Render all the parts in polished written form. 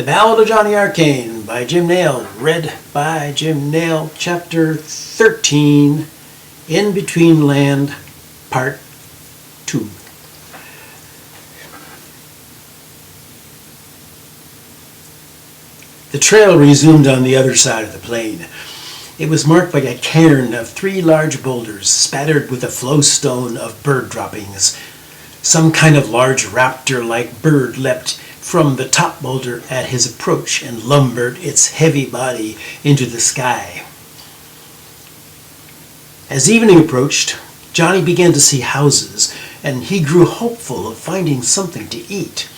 Ballad of Johnny Arcane by Jim Nail, read by Jim Nail, Chapter 13, In Between Land, Part 2. The trail resumed on the other side of the plain. It was marked by a cairn of 3 large boulders spattered with a flowstone of bird droppings. Some kind of large raptor-like bird leapt from the top boulder at his approach and lumbered its heavy body into the sky. As evening approached, Johnny began to see houses, and he grew hopeful of finding something to eat.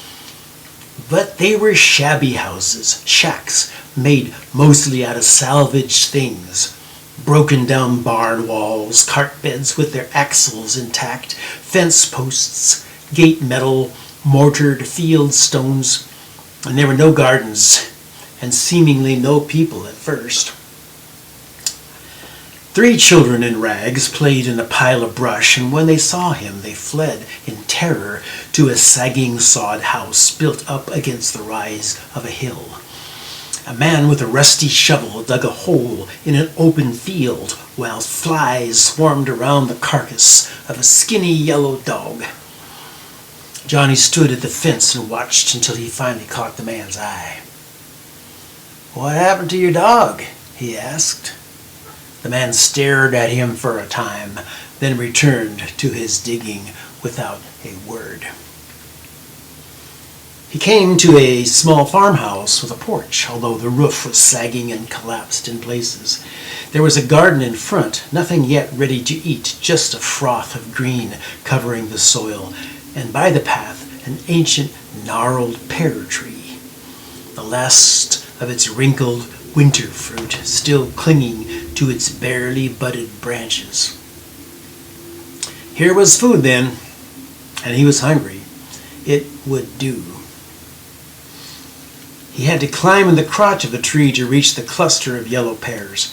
But they were shabby houses, shacks, made mostly out of salvaged things. Broken down barn walls, cart beds with their axles intact, fence posts, gate metal, mortared field stones, and there were no gardens, and seemingly no people at first. 3 children in rags played in a pile of brush, and when they saw him, they fled in terror to a sagging sod house built up against the rise of a hill. A man with a rusty shovel dug a hole in an open field while flies swarmed around the carcass of a skinny yellow dog. Johnny stood at the fence and watched until he finally caught the man's eye. "What happened to your dog?" he asked. The man stared at him for a time, then returned to his digging without a word. He came to a small farmhouse with a porch, although the roof was sagging and collapsed in places. There was a garden in front, nothing yet ready to eat, just a froth of green covering the soil, and by the path an ancient gnarled pear tree, the last of its wrinkled winter fruit still clinging to its barely budded branches. Here was food then, and he was hungry. It would do. He had to climb in the crotch of the tree to reach the cluster of yellow pears.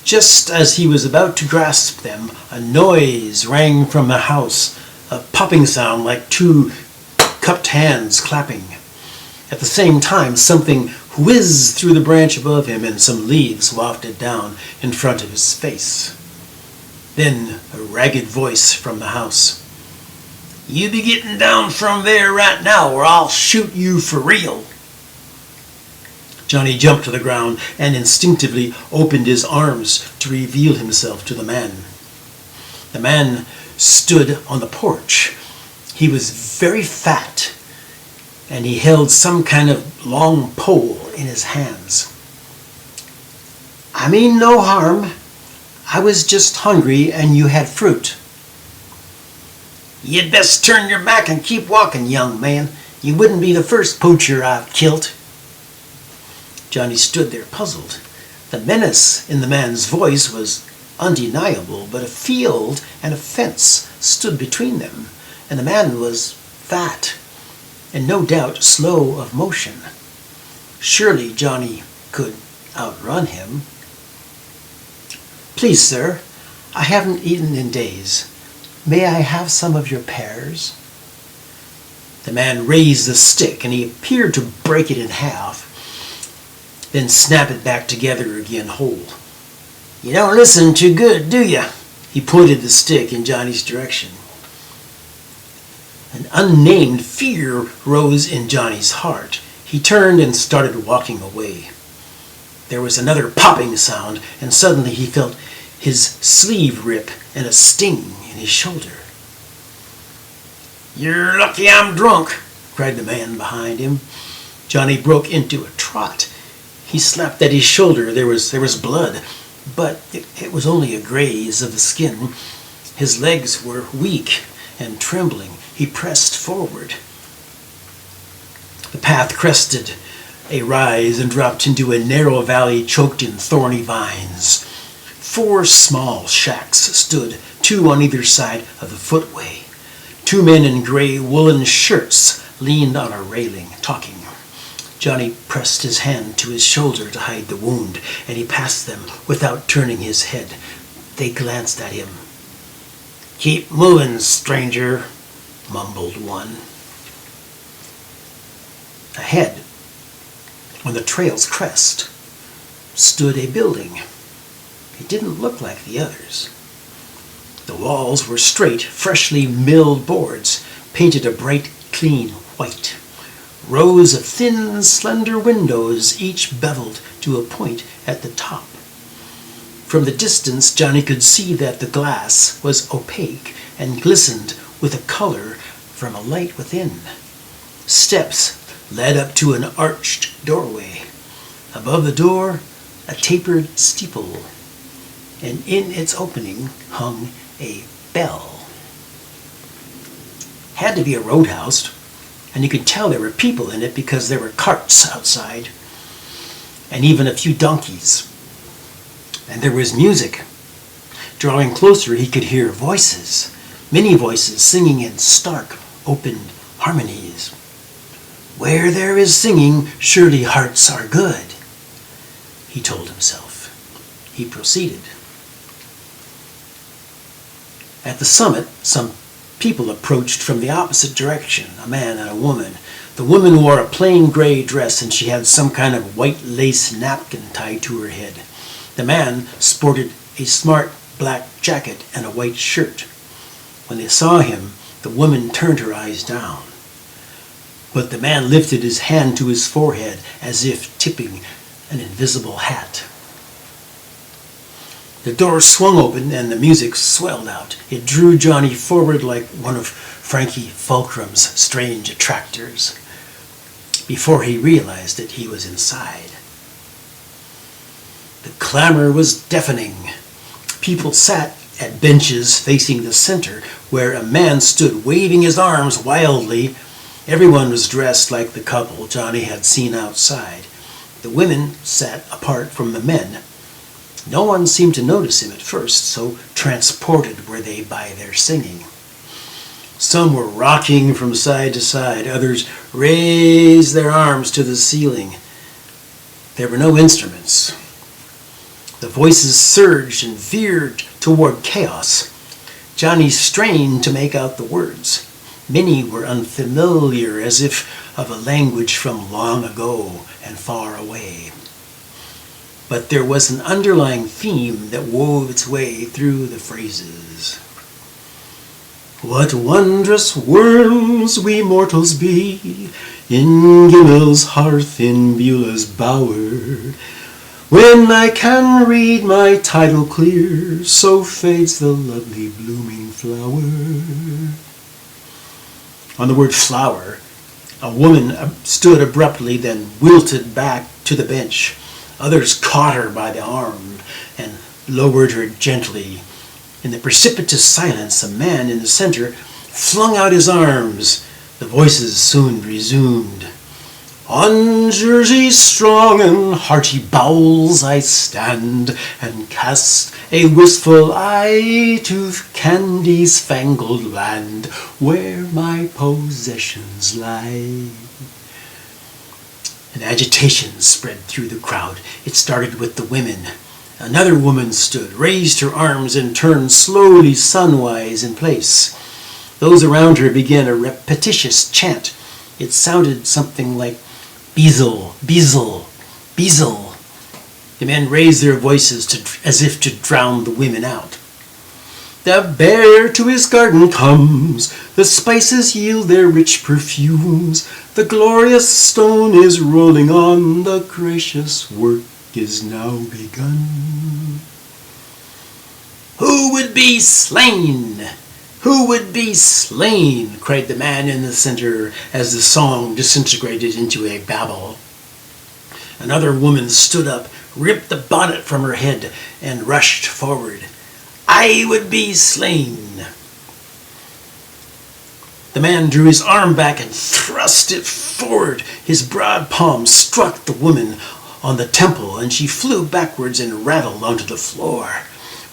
Just as he was about to grasp them, a noise rang from the house, a popping sound like 2 cupped hands clapping. At the same time, something whizzed through the branch above him and some leaves wafted down in front of his face. Then a ragged voice from the house. "You be getting down from there right now or I'll shoot you for real." Johnny jumped to the ground and instinctively opened his arms to reveal himself to the man. The man stood on the porch. He was very fat, and he held some kind of long pole in his hands. "I mean no harm. I was just hungry and you had fruit." "You'd best turn your back and keep walking, young man. You wouldn't be the first poacher I've killed." Johnny stood there puzzled. The menace in the man's voice was undeniable, but a field and a fence stood between them, and the man was fat and no doubt slow of motion. Surely Johnny could outrun him. "Please, sir, I haven't eaten in days. May I have some of your pears?" The man raised the stick and he appeared to break it in half, then snap it back together again whole. "You don't listen too good, do you?" He pointed the stick in Johnny's direction. An unnamed fear rose in Johnny's heart. He turned and started walking away. There was another popping sound, and suddenly he felt his sleeve rip and a sting in his shoulder. "You're lucky I'm drunk," cried the man behind him. Johnny broke into a trot. He slapped at his shoulder. There was blood, but it was only a graze of the skin. His legs were weak and trembling. He pressed forward. The path crested a rise and dropped into a narrow valley choked in thorny vines. 4 small shacks stood, 2 on either side of the footway. 2 men in gray woolen shirts leaned on a railing, talking. Johnny pressed his hand to his shoulder to hide the wound, and he passed them without turning his head. They glanced at him. "Keep moving, stranger," mumbled one. Ahead, On the trail's crest stood a building. It didn't look like the others. The walls were straight, freshly milled boards, painted a bright, clean white. Rows of thin, slender windows, each beveled to a point at the top. From the distance, Johnny could see that the glass was opaque and glistened with a color from a light within. Steps led up to an arched doorway. Above the door, a tapered steeple, and in its opening hung a bell. Had to be a roadhouse, and you could tell there were people in it because there were carts outside, and even a few donkeys. And there was music. Drawing closer, he could hear voices, many voices singing in stark, open harmonies. Where there is singing, surely hearts are good, he told himself. He proceeded. At the summit, some people approached from the opposite direction, a man and a woman. The woman wore a plain gray dress, and she had some kind of white lace napkin tied to her head. The man sported a smart black jacket and a white shirt. When they saw him, the woman turned her eyes down. But the man lifted his hand to his forehead as if tipping an invisible hat. The door swung open and the music swelled out. It drew Johnny forward like one of Frankie Fulcrum's strange attractors. Before he realized it, he was inside. The clamor was deafening. People sat at benches facing the center, where a man stood waving his arms wildly. Everyone was dressed like the couple Johnny had seen outside. The women sat apart from the men. No one seemed to notice him at first, so transported were they by their singing. Some were rocking from side to side. Others raised their arms to the ceiling. There were no instruments. The voices surged and veered toward chaos. Johnny strained to make out the words. Many were unfamiliar, as if of a language from long ago and far away. But there was an underlying theme that wove its way through the phrases. What wondrous worlds we mortals be, in Gimmel's hearth, in Beulah's bower. When I can read my title clear, so fades the lovely blooming flower. On the word flower, a woman stood abruptly, then wilted back to the bench. Others caught her by the arm and lowered her gently. In the precipitous silence, a man in the center flung out his arms. The voices soon resumed. On Jersey's strong and hearty bowels I stand, and cast a wistful eye to Candy's fangled land, where my possessions lie. An agitation spread through the crowd. It started with the women. Another woman stood, raised her arms, and turned slowly sunwise in place. Those around her began a repetitious chant. It sounded something like Beezle, Beezle, Beezle. The men raised their voices as if to drown the women out. The bear to his garden comes, the spices yield their rich perfumes, the glorious stone is rolling on, the gracious work is now begun. Who would be slain? Who would be slain? Cried the man in the center as the song disintegrated into a babble. Another woman stood up, ripped the bonnet from her head, and rushed forward. I would be slain. The man drew his arm back and thrust it forward. His broad palm struck the woman on the temple, and she flew backwards and rattled onto the floor,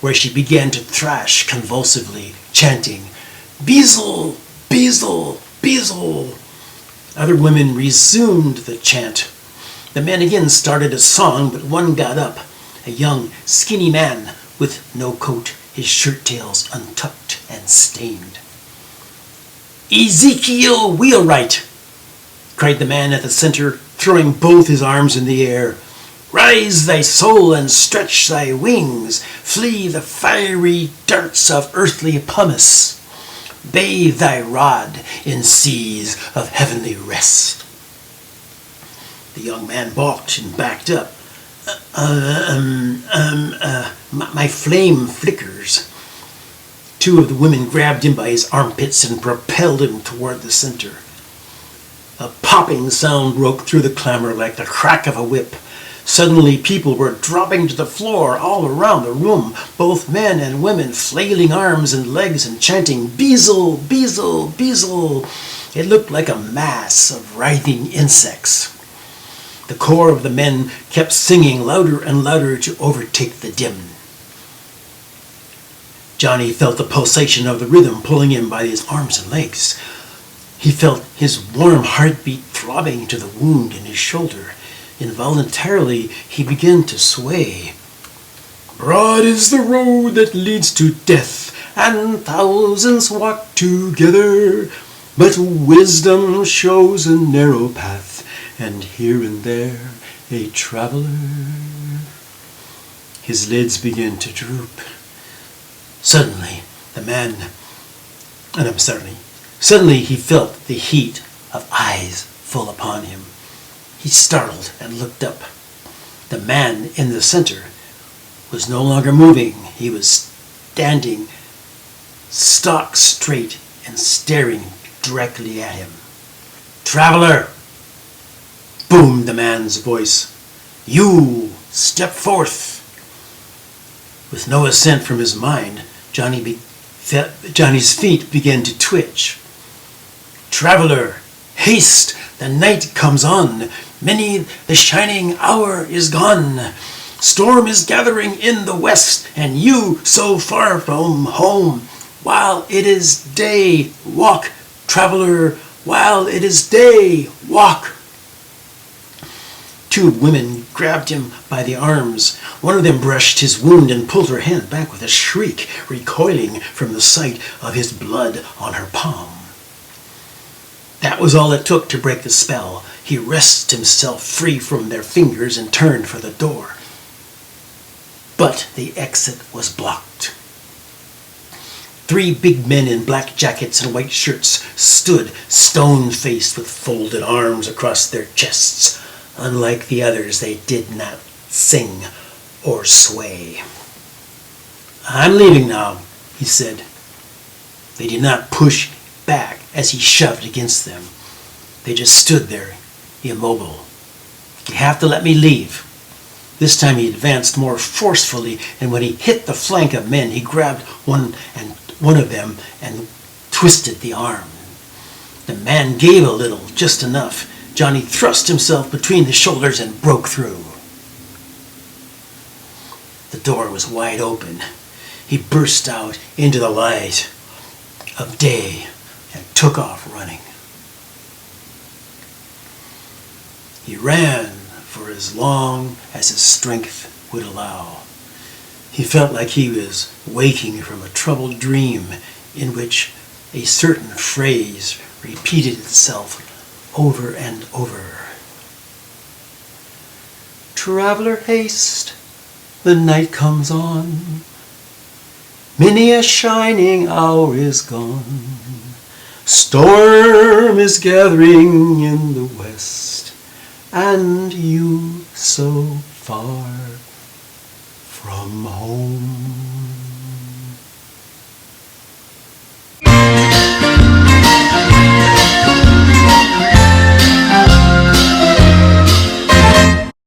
where she began to thrash convulsively, chanting, Beezle, Beezle, Beezle. Other women resumed the chant. The men again started a song, but one got up, a young, skinny man with no coat, his shirt tails untucked and stained. Ezekiel Wheelwright, cried the man at the center, throwing both his arms in the air. Rise thy soul and stretch thy wings, flee the fiery darts of earthly pumice, bathe thy rod in seas of heavenly rest. The young man balked and backed up. My flame flickers. Two of the women grabbed him by his armpits and propelled him toward the center. A popping sound broke through the clamor like the crack of a whip. Suddenly people were dropping to the floor all around the room, both men and women flailing arms and legs and chanting, "Beezle, Beezle, Beezle." It looked like a mass of writhing insects. The core of the men kept singing louder and louder to overtake the din. Johnny felt the pulsation of the rhythm pulling him by his arms and legs. He felt his warm heartbeat throbbing to the wound in his shoulder. Involuntarily, he began to sway. Broad is the road that leads to death, and thousands walk together. But wisdom shows a narrow path, and here and there a traveler. His lids began to droop. Suddenly he felt the heat of eyes full upon him. He startled and looked up. The man in the center was no longer moving. He was standing stock straight and staring directly at him. "Traveler!" boomed the man's voice. "You step forth!" With no assent from his mind, Johnny's feet began to twitch. "Traveler, haste! The night comes on. Many the shining hour is gone. Storm is gathering in the west, and you so far from home. While it is day, walk, traveler, while it is day, walk." Two women grabbed him by the arms. One of them brushed his wound and pulled her hand back with a shriek, recoiling from the sight of his blood on her palm. That was all it took to break the spell. He wrested himself free from their fingers and turned for the door. But the exit was blocked. Three big men in black jackets and white shirts stood stone-faced with folded arms across their chests. Unlike the others, they did not sing or sway. "I'm leaving now," he said. They did not push back as he shoved against them. They just stood there, immobile. "You have to let me leave." This time he advanced more forcefully, and when he hit the flank of men, he grabbed one of them and twisted the arm. The man gave a little, just enough. Johnny thrust himself between the shoulders and broke through. The door was wide open. He burst out into the light of day and took off running. He ran for as long as his strength would allow. He felt like he was waking from a troubled dream in which a certain phrase repeated itself over and over. "Traveler, haste, the night comes on. Many a shining hour is gone. Storm is gathering in the west, and you so far from home."